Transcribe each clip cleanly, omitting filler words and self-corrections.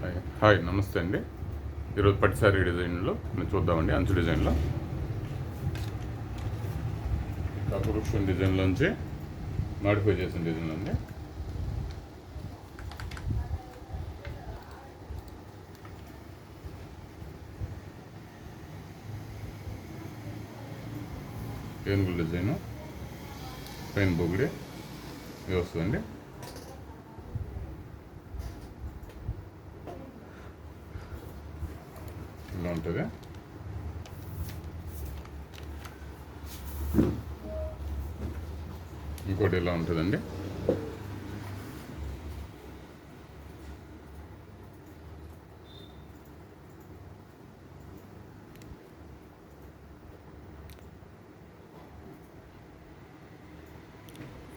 Hi నమస్తే అండి. ఈరోజు పట్టు శారీ డిజైన్లో నేను చూద్దామండి. అంచు డిజైన్లో కాకవృక్షం డిజైన్లోంచి మాడిఫై చేసిన డిజైన్ అండి. ఏనుగుల డిజైను పైన బొగిడి ఇది వస్తుందండి. ఇలా ఉంటుంది. ఇంకోటి ఇలా ఉంటుందండి.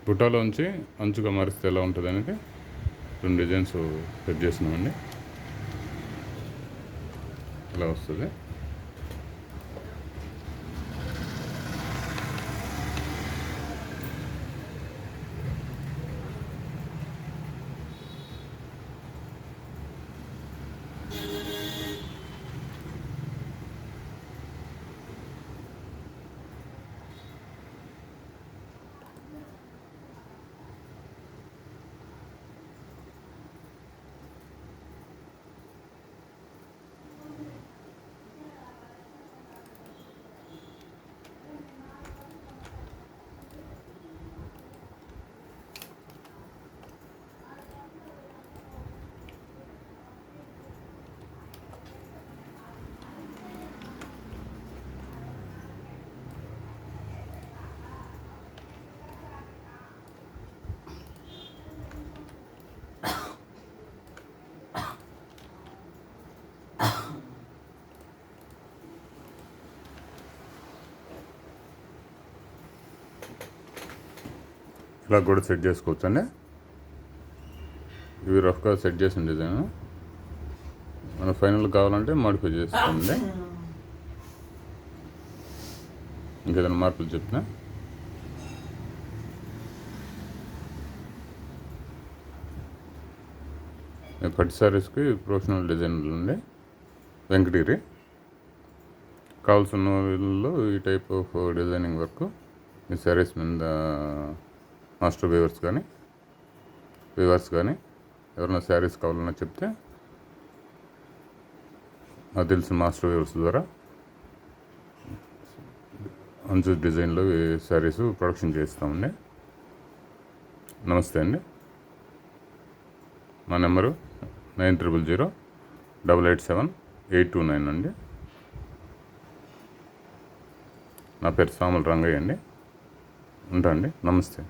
బుట్టాలోంచి అంచుగా మారిస్తే ఎలా ఉంటుంది అనేది 2 డిజైన్స్ సెట్ చేసినామండి. ఇలా వస్తుంది. ఇలా కూడా సెట్ చేసుకోవచ్చు అండి. ఇవి రఫ్గా సెట్ చేసిన డిజైన్ మనం ఫైనల్ కావాలంటే మాడిఫై చేసుకోండి. ఇంకేదైనా మార్పులు చెప్పినా పట్టు శారీస్కి ప్రొఫెషనల్ డిజైన్లు ఉండి వెంకటగిరి కావాల్సిన వీళ్ళలో ఈ టైప్ ఆఫ్ డిజైనింగ్ వర్క్ ఈ శారీస్ మీద మాస్టర్ వీవర్స్ కానీ ఎవరైనా శారీస్ కావాలన్నా చెప్తే నాకు తెలిసిన మాస్టర్ వీవర్స్ ద్వారా అంచు డిజైన్లో ఈ శారీస్ ప్రొడక్షన్ చేస్తామండి. నమస్తే అండి. మా నెంబరు 900887 అండి. నా పేరు సామల రంగయ్య అండి. ఉంటా అండి. నమస్తే.